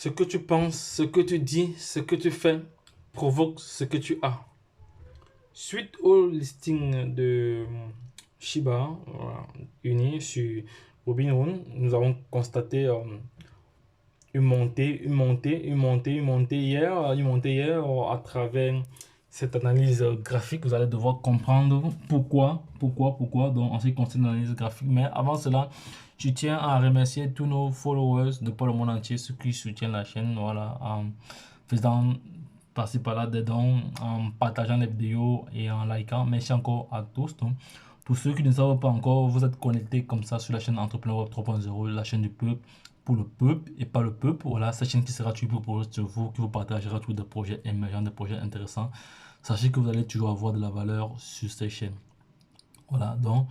Ce que tu penses, ce que tu dis, ce que tu fais provoque ce que tu as. Suite au listing de Shiba Uni sur Robinhood, nous avons constaté une montée hier à travers cette analyse graphique. Vous allez devoir comprendre pourquoi, donc en ce qui concerne l'analyse graphique. Mais avant cela, je tiens à remercier tous nos followers de par le monde entier, ceux qui soutiennent la chaîne, voilà, en faisant par-ci par-là des dons, en partageant les vidéos et en likant. Merci encore à tous. Donc, pour ceux qui ne savent pas encore, vous êtes connectés comme ça sur la chaîne Entrepreneur Web 3.0, la chaîne du peuple, pour le peuple et pas le peuple. Voilà, cette chaîne qui sera toujours pour vous, qui vous partagera tous des projets émergents, des projets intéressants. Sachez que vous allez toujours avoir de la valeur sur cette chaîne. Voilà, donc,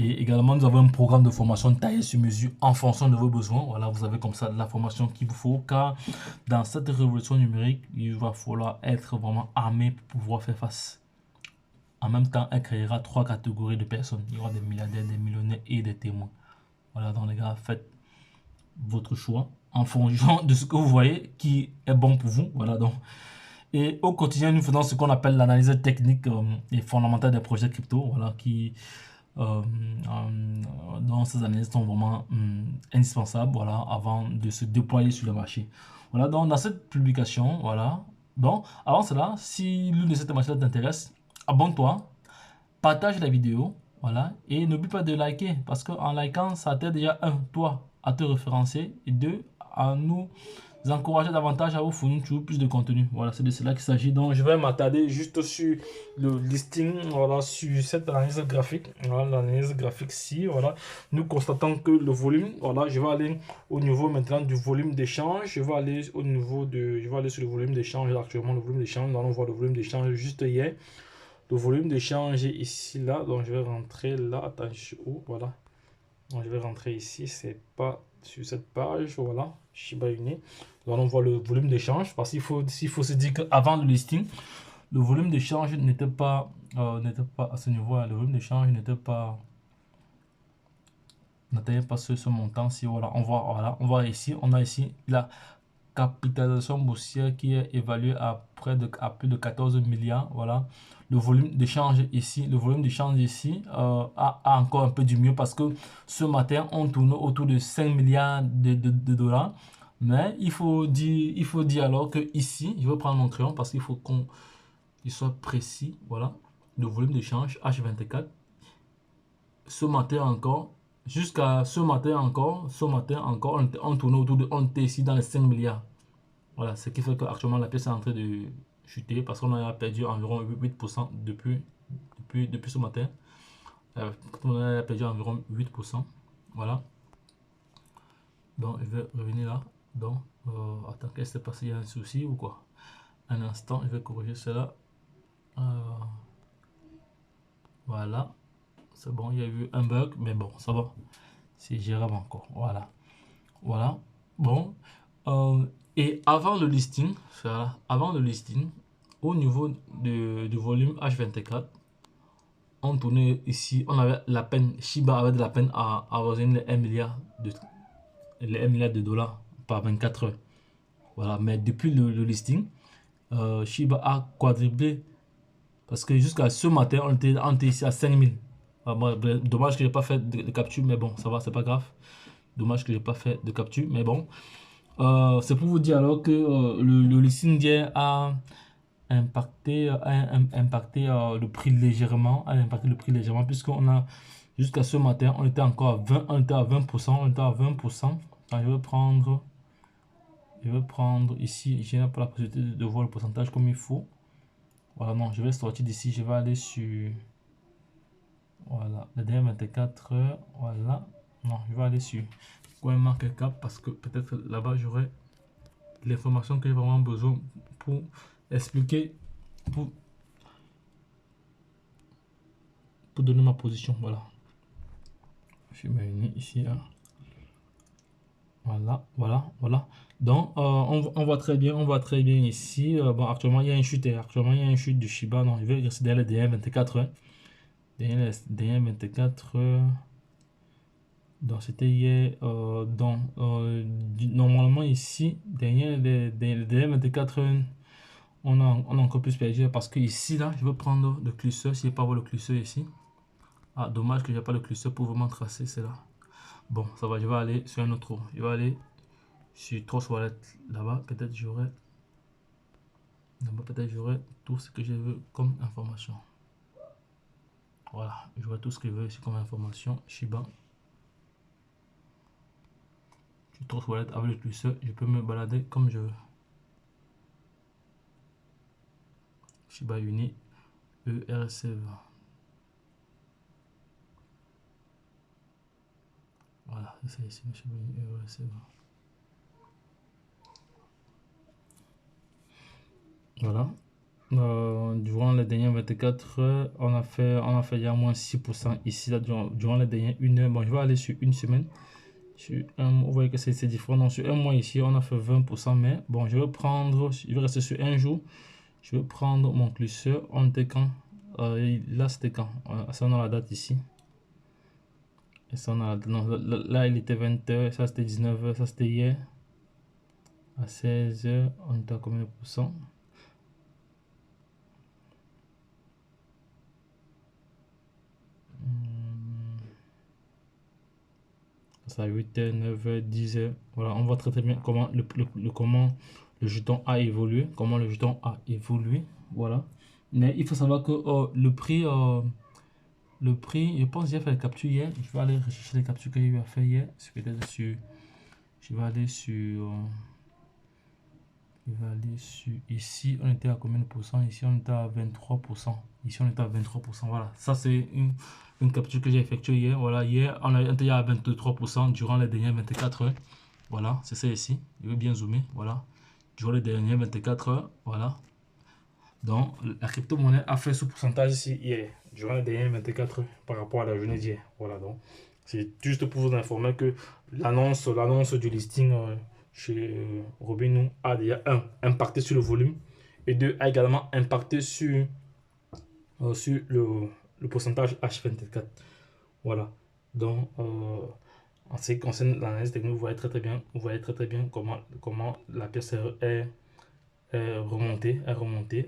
et également, nous avons un programme de formation taillé sur mesure en fonction de vos besoins. Voilà, vous avez comme ça de la formation qu'il vous faut, car dans cette révolution numérique, il va falloir être vraiment armé pour pouvoir faire face. En même temps, elle créera 3 catégories de personnes. Il y aura des milliardaires, des millionnaires et des témoins. Voilà, donc les gars, faites votre choix en fonction de ce que vous voyez qui est bon pour vous. Voilà, donc. Et au quotidien, nous faisons ce qu'on appelle l'analyse technique et fondamentale des projets crypto, voilà, qui dans ces analyses sont vraiment indispensables, voilà, avant de se déployer sur le marché. Voilà, donc dans cette publication, voilà, donc avant cela, si l'une de ces thématiques t'intéresse, abonne-toi, partage la vidéo, voilà, et n'oublie pas de liker, parce qu'en likant, ça t'aide déjà, toi, à te référencer, et deux, à nous encourager davantage à vous fournir toujours plus de contenu. Voilà, c'est de cela qu'il s'agit. Donc, je vais m'attarder juste sur le listing, voilà, sur cette analyse graphique. Voilà, l'analyse graphique-ci, voilà. Nous constatons que le volume, voilà, je vais aller au niveau maintenant du volume d'échange. Je vais aller sur le volume d'échange. Actuellement, le volume d'échange, nous allons voir le volume d'échange juste hier. Le volume d'échange est ici, là. Donc, je vais rentrer là. Attends, je suis où? Voilà. Donc, je vais rentrer ici. C'est pas sur cette page. Voilà. Shiba Inu. Nous allons voir le volume d'échange. Parce qu'il faut se dire qu'avant le listing, le volume d'échange n'était pas à ce niveau-là. Le volume d'échange n'atteignait pas ce montant-ci. Voilà. On voit ici. On a ici la capitalisation boursière qui est évaluée à plus de 14 milliards. Voilà. Le volume d'échange ici, a encore un peu du mieux parce que ce matin, on tourne autour de 5 milliards de dollars. Mais il faut dire alors que ici, je vais prendre mon crayon parce qu'il faut qu'on soit précis. Voilà. Le volume d'échange H24. Ce matin encore, jusqu'à ce matin encore, on tourne autour de, on était ici dans les 5 milliards. Voilà, ce qui fait qu'actuellement la pièce est en train de chuter parce qu'on a perdu environ 8% depuis ce matin. On a perdu environ 8%. Voilà. Donc, je vais revenir là. Donc, attends, qu'est-ce qui s'est passé? Il y a un souci ou quoi? Un instant, je vais corriger cela. Voilà. C'est bon, il y a eu un bug, mais bon, ça va. C'est gérable encore. Voilà. Voilà. Bon. Et avant le listing, voilà, au niveau du volume H24, on tournait ici, on avait la peine, Shiba avait de la peine à avoisiner les 1 milliard de dollars par 24 heures. Voilà, mais depuis le listing, Shiba a quadruplé parce que jusqu'à ce matin, on était ici à 5000. Dommage que j'ai pas fait de capture, mais bon, ça va, c'est pas grave. Dommage que j'ai pas fait de capture, mais bon. C'est pour vous dire alors que le listing d'hier a impacté le prix légèrement, puisqu'on a jusqu'à ce matin, on était encore à 20, on était à 20%. Alors, je vais prendre ici, je n'ai pas la possibilité de voir le pourcentage comme il faut. Voilà, non, je vais sortir d'ici, je vais aller sur, voilà, la dernière 24 heures, voilà, non, je vais aller sur CoinMarketCap parce que peut-être là-bas j'aurai l'information que j'ai vraiment besoin pour expliquer, pour donner ma position. Voilà, je mets ici là. Voilà. Donc on voit très bien, ici. Bon, actuellement il y a une chute, de Shiba. Non, je vais rester derrière les DM 24 heures. Donc c'était hier. Normalement ici, derrière les 24 heures, on a encore plus perdu parce que ici, là, je veux prendre le curseur. Si je n'ai pas voir le curseur ici. Ah, dommage que j'ai pas le curseur pour vraiment tracer, c'est là. Bon, ça va, je vais aller sur un autre. Je vais aller sur Trust Wallet là-bas. Peut-être j'aurai tout ce que je veux comme information. Voilà, j'aurai tout ce que je veux ici comme information. Shiba. Sur Trust Wallet avec le curseur, je peux me balader comme je veux. Shiba Uni, ERCV. Voilà, c'est ici, Shiba Uni, ERCV. Voilà. Durant les dernières 24 heures, on a fait il y a moins 6% ici, là, durant les dernières 1 heure. Bon, je vais aller sur une semaine. Vous voyez que c'est différent. Donc, sur un mois ici, on a fait 20%. Mais bon, je vais rester sur un jour. Je vais prendre mon curseur. On était quand là, c'était quand ça, on a la date ici. Et ça, on a là, il était 20 h. Ça, c'était 19 h. Ça, c'était hier. À 16 h, on était à combien de pourcents? Ça 8 h, 9 h, 10 h. Voilà, on voit très bien comment comment le jeton a évolué. Voilà. Mais il faut savoir que le prix, je pense que j'ai fait les captures hier. Je vais aller rechercher les captures que j'ai eu à faire hier. Je vais aller sur ici, on était à combien de pourcents? Ici, on était à 23%. Ici, on était à 23%. Voilà, ça c'est une capture que j'ai effectuée hier. Voilà, hier, on était à 23% durant les dernières 24 heures. Voilà, c'est ça ici. Je vais bien zoomer. Voilà, durant les dernières 24 heures. Voilà. Donc, la crypto-monnaie a fait ce pourcentage ici hier, durant les dernières 24 heures par rapport à la journée d'hier. Voilà, donc, c'est juste pour vous informer que l'annonce du listing chez Robinhood a déjà, impacté sur le volume et deux, a également impacté sur le pourcentage H24. Voilà. Donc, en ce qui concerne l'analyse technique, vous voyez très bien comment la pièce est remontée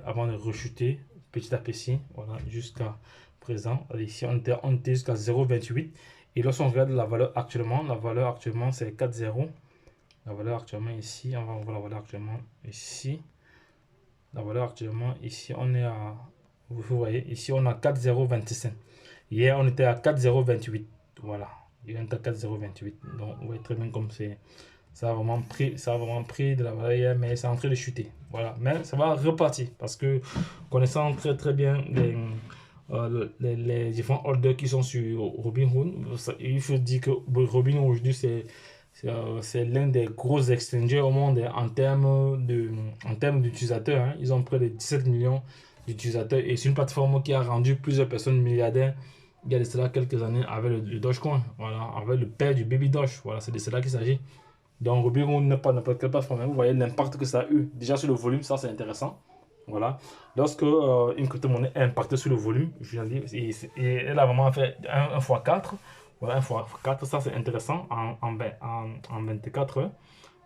avant de rechuter petit à petit, voilà, jusqu'à présent. Ici, on était jusqu'à 0,28. Et lorsqu'on regarde la valeur actuellement, c'est 4,0. La valeur actuellement ici, on va voir la valeur actuellement ici. La valeur actuellement ici, on est à, vous voyez, ici on a 4,025. Hier, on était à 4,028. Voilà, il est à 4,028. Donc, vous voyez très bien comme ça a vraiment pris de la valeur hier, mais c'est en train de chuter. Voilà, mais ça va repartir parce que connaissant très bien les différents holders qui sont sur Robinhood, il faut dire que Robinhood aujourd'hui c'est l'un des gros exchangers au monde en termes d'utilisateurs. Hein. Ils ont près de 17 millions d'utilisateurs et c'est une plateforme qui a rendu plusieurs personnes milliardaires il y a de cela quelques années avec le Dogecoin, voilà, avec le père du Baby Doge. Voilà, c'est de cela qu'il s'agit. Donc, Robinhood n'est pas n'importe quelle plateforme. Vous voyez l'impact que ça a eu. Déjà sur le volume, ça c'est intéressant. Voilà. Lorsque une crypto-monnaie est impactée sur le volume, je veux dire, et elle a vraiment fait 1 x 4. Voilà, 1 x 4, ça c'est intéressant en 24 heures.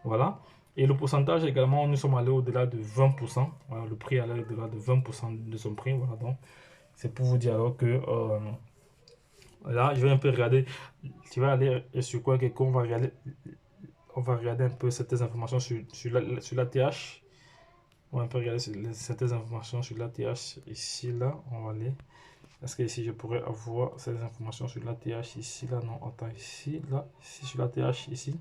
Voilà. Et le pourcentage également, nous sommes allés au-delà de 20%. Voilà, le prix est allé au-delà de 20% de son prix. Voilà, donc c'est pour vous dire alors que là, je vais un peu regarder. Tu vas aller sur quoi on va regarder un peu certaines informations sur l'ATH. On va un peu regarder certaines informations sur l'ATH ici, là. On va aller. Est-ce que ici je pourrais avoir ces informations sur l'ATH ici, là? Non, attends, ici, là, ici sur l'ATH ici.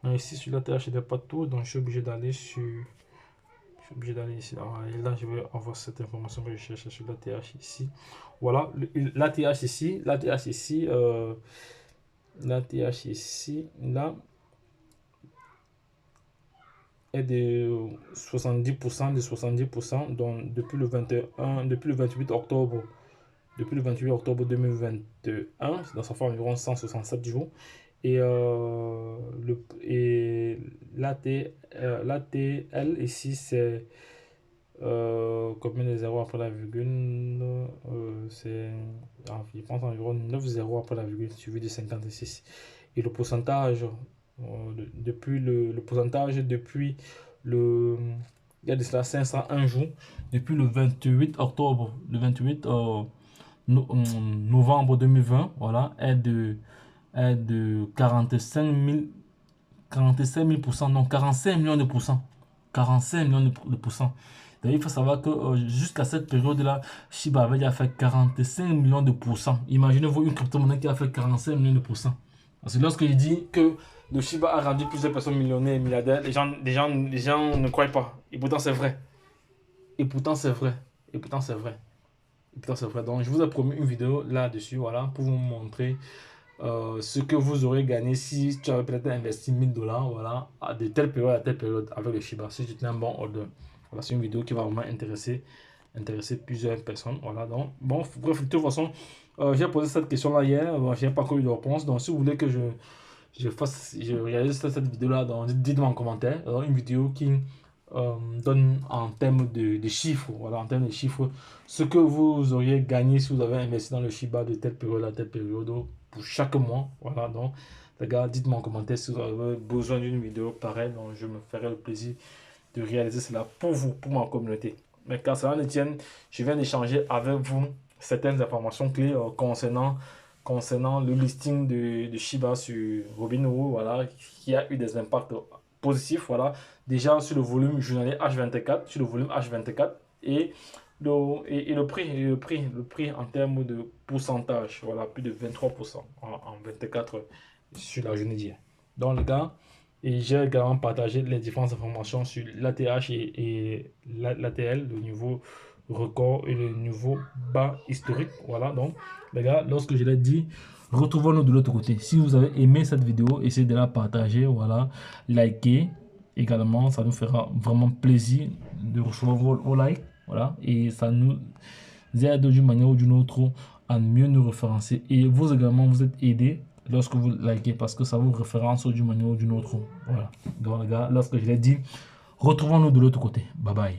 Non, ici sur l'ATH, il n'y a pas tout, donc je suis obligé d'aller sur. Je suis obligé d'aller ici. Alors, et là, je vais avoir cette information que je cherche sur l'ATH ici. Voilà, l'ATH ici, l'ATH ici, l'ATH ici, là. Est de 70%, donc depuis le 21, depuis le 28 octobre, 2021, ça fait environ 167 jours. Et, l'ATL ici, c'est combien de zéros après la virgule? C'est, je pense, environ 9 zéros après la virgule, suivi de 56. et le pourcentage, depuis le pourcentage, depuis le, il y a de cela 501 jours, depuis le 28 octobre, le 28 novembre 2020, voilà, est de 45 000%, non, 45 millions de pourcents. 45 millions de pourcents. Il faut savoir que jusqu'à cette période-là, Shiba avait déjà fait 45 millions de pourcents. Imaginez-vous une crypto-monnaie qui a fait 45 millions de pourcents. Parce que lorsque je dis que le Shiba a rendu plusieurs personnes millionnaires et milliardaires, les gens ne croient pas. Et pourtant, c'est vrai. Et pourtant, c'est vrai. Et pourtant, c'est vrai. Et pourtant, c'est vrai. Donc, je vous ai promis une vidéo là-dessus, voilà, pour vous montrer ce que vous aurez gagné si tu avais peut-être investi 1000 $, voilà, à de telle période à telle période avec le Shiba, si tu tiens un bon order. Voilà, c'est une vidéo qui va vraiment intéresser plusieurs personnes. Voilà, donc, bon, bref, de toute façon, j'ai posé cette question-là hier, je n'ai pas encore eu de réponse. Donc, si vous voulez que je réalise cette vidéo-là, dites-moi en commentaire. Alors, une vidéo qui donne en termes de chiffres, voilà, en termes de chiffres, ce que vous auriez gagné si vous avez investi dans le Shiba de telle période à telle période pour chaque mois. Voilà, donc, les gars, dites-moi en commentaire si vous avez besoin d'une vidéo pareille. Donc, je me ferai le plaisir de réaliser cela pour vous, pour ma communauté. Mais quand cela ne tienne, je viens d'échanger avec vous certaines informations clés concernant le listing de Shiba sur Robinhood, voilà, qui a eu des impacts positifs, voilà, déjà sur le volume journalier H24, sur le volume H24 et le prix en termes de pourcentage, voilà, plus de 23% en 24 heures sur la journée d'hier. Donc les gars, et j'ai également partagé les différentes informations sur l'ATH et l'ATL, le niveau record et le niveau bas historique. Voilà, donc les gars, lorsque je l'ai dit, retrouvons-nous de l'autre côté. Si vous avez aimé cette vidéo, essayez de la partager, voilà, liker également, ça nous fera vraiment plaisir de recevoir vos likes, voilà, et ça nous aide d'une manière ou d'une autre à mieux nous référencer. Et vous également, vous êtes aidés lorsque vous likez parce que ça vous référence d'une manière ou d'une autre. Voilà. Donc les gars, lorsque je l'ai dit, retrouvons-nous de l'autre côté. Bye bye.